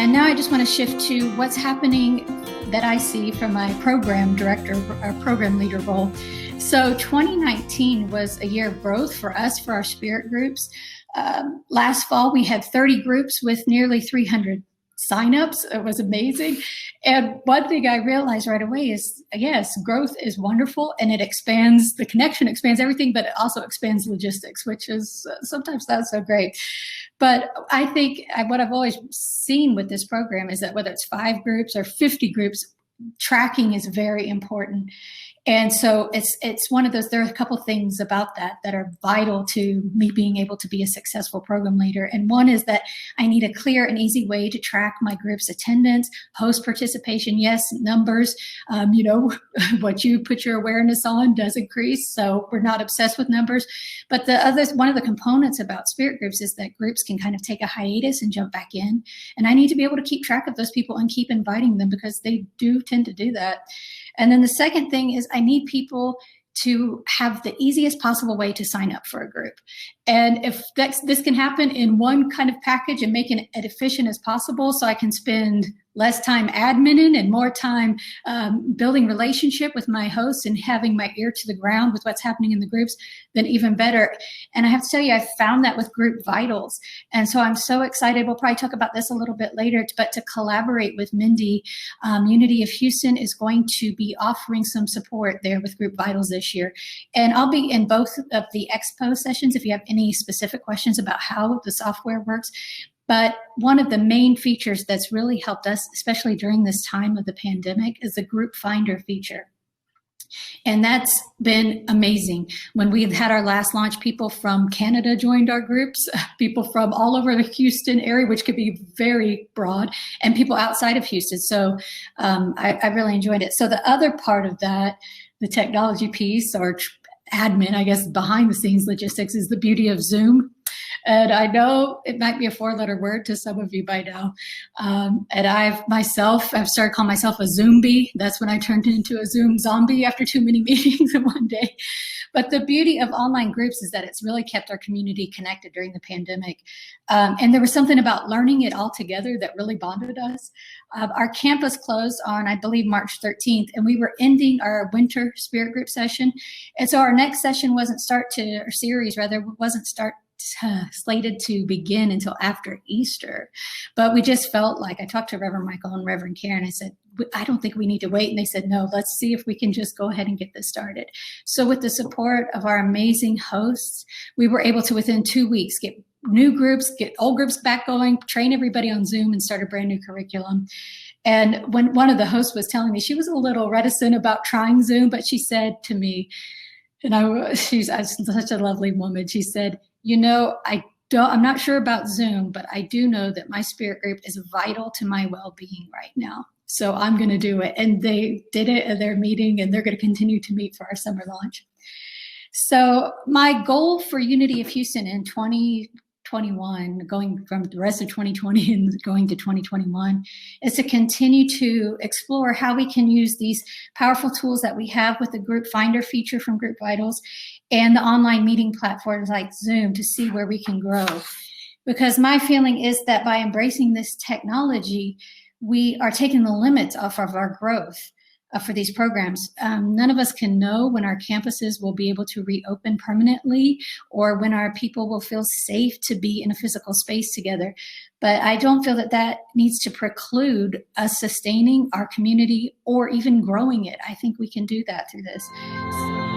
And now I just want to shift to what's happening that I see from my program director or program leader role. So 2019 was a year of growth for us, for our spirit groups. Last fall, we had 30 groups with nearly 300 signups. It was amazing. And one thing I realized right away is, yes, growth is wonderful and it expands, the connection expands everything, but it also expands logistics, which is sometimes not so great. But I think what I've always seen with this program is that whether it's 5 groups or 50 groups, tracking is very important. And so it's one of those, there are a couple things about that are vital to me being able to be a successful program leader. And one is that I need a clear and easy way to track my group's attendance, host participation. Yes, numbers, what you put your awareness on does increase. So we're not obsessed with numbers. But one of the components about spirit groups is that groups can kind of take a hiatus and jump back in. And I need to be able to keep track of those people and keep inviting them because they do tend to do that. And then the second thing is I need people to have the easiest possible way to sign up for a group. And if this can happen in one kind of package and making it as efficient as possible so I can spend less time adminning and more time building relationship with my hosts and having my ear to the ground with what's happening in the groups, then even better. And I have to tell you, I found that with Group Vitals. And so I'm so excited. We'll probably talk about this a little bit later, but to collaborate with Mindy, Unity of Houston is going to be offering some support there with Group Vitals this year. And I'll be in both of the expo sessions if you have any specific questions about how the software works. But one of the main features that's really helped us, especially during this time of the pandemic, is the group finder feature. And that's been amazing. When we had our last launch, people from Canada joined our groups, people from all over the Houston area, which could be very broad, and people outside of Houston. So I really enjoyed it. So the other part of that, the technology piece or admin, I guess, behind the scenes logistics is the beauty of Zoom. And I know it might be a 4-letter word to some of you by now. And I've started calling myself a Zoombie. That's when I turned into a Zoom zombie after too many meetings in one day. But the beauty of online groups is that it's really kept our community connected during the pandemic. And there was something about learning it all together that really bonded us. Our campus closed on, I believe, March 13th, and we were ending our winter spirit group session. And so our next session wasn't slated to begin until after Easter. But we just felt like, I talked to Reverend Michael and Reverend Karen. I said, I don't think we need to wait. And they said, no, let's see if we can just go ahead and get this started. So with the support of our amazing hosts, we were able to, within 2 weeks, get new groups, get old groups back going, train everybody on Zoom, and start a brand new curriculum. And when one of the hosts was telling me, she was a little reticent about trying Zoom, but she said to me, and she's such a lovely woman, she said, I'm not sure about Zoom, but I do know that my spirit group is vital to my well-being right now. So I'm going to do it. And they did it at their meeting, and they're going to continue to meet for our summer launch. So my goal for Unity of Houston in 2021, going from the rest of 2020 and going to 2021, is to continue to explore how we can use these powerful tools that we have with the group finder feature from Group Vitals and the online meeting platforms like Zoom to see where we can grow. Because my feeling is that by embracing this technology, we are taking the limits off of our growth for these programs. None of us can know when our campuses will be able to reopen permanently or when our people will feel safe to be in a physical space together. But I don't feel that needs to preclude us sustaining our community or even growing it. I think we can do that through this.